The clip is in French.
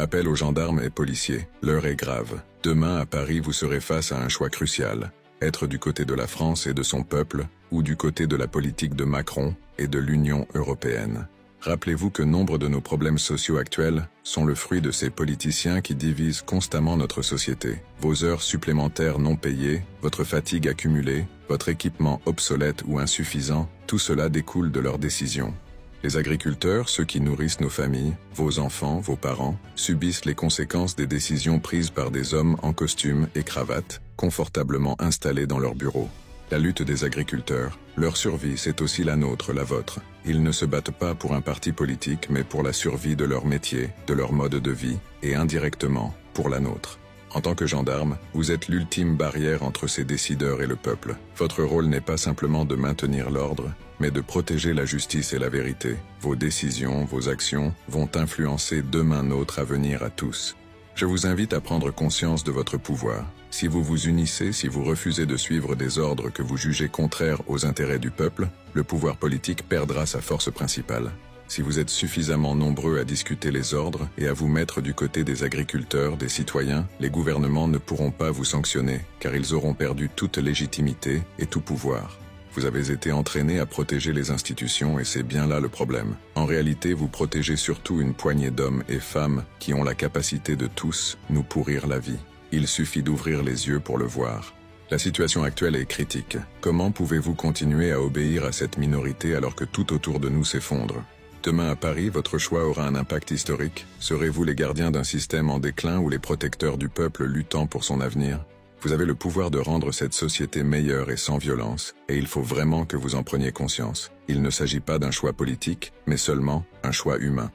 Appel aux gendarmes et policiers, l'heure est grave. Demain à Paris vous serez face à un choix crucial. Être du côté de la France et de son peuple, ou du côté de la politique de Macron et de l'Union européenne. Rappelez-vous que nombre de nos problèmes sociaux actuels sont le fruit de ces politiciens qui divisent constamment notre société. Vos heures supplémentaires non payées, votre fatigue accumulée, votre équipement obsolète ou insuffisant, tout cela découle de leurs décisions. Les agriculteurs, ceux qui nourrissent nos familles, vos enfants, vos parents, subissent les conséquences des décisions prises par des hommes en costume et cravate, confortablement installés dans leurs bureaux. La lutte des agriculteurs, leur survie, c'est aussi la nôtre, la vôtre. Ils ne se battent pas pour un parti politique, mais pour la survie de leur métier, de leur mode de vie, et indirectement, pour la nôtre. En tant que gendarme, vous êtes l'ultime barrière entre ces décideurs et le peuple. Votre rôle n'est pas simplement de maintenir l'ordre, mais de protéger la justice et la vérité. Vos décisions, vos actions vont influencer demain notre avenir à tous. Je vous invite à prendre conscience de votre pouvoir. Si vous vous unissez, si vous refusez de suivre des ordres que vous jugez contraires aux intérêts du peuple, le pouvoir politique perdra sa force principale. Si vous êtes suffisamment nombreux à discuter les ordres et à vous mettre du côté des agriculteurs, des citoyens, les gouvernements ne pourront pas vous sanctionner, car ils auront perdu toute légitimité et tout pouvoir. Vous avez été entraîné à protéger les institutions et c'est bien là le problème. En réalité, vous protégez surtout une poignée d'hommes et femmes qui ont la capacité de tous nous pourrir la vie. Il suffit d'ouvrir les yeux pour le voir. La situation actuelle est critique. Comment pouvez-vous continuer à obéir à cette minorité alors que tout autour de nous s'effondre ? Demain à Paris, votre choix aura un impact historique. Serez-vous les gardiens d'un système en déclin ou les protecteurs du peuple luttant pour son avenir ? Vous avez le pouvoir de rendre cette société meilleure et sans violence, et il faut vraiment que vous en preniez conscience. Il ne s'agit pas d'un choix politique, mais seulement un choix humain.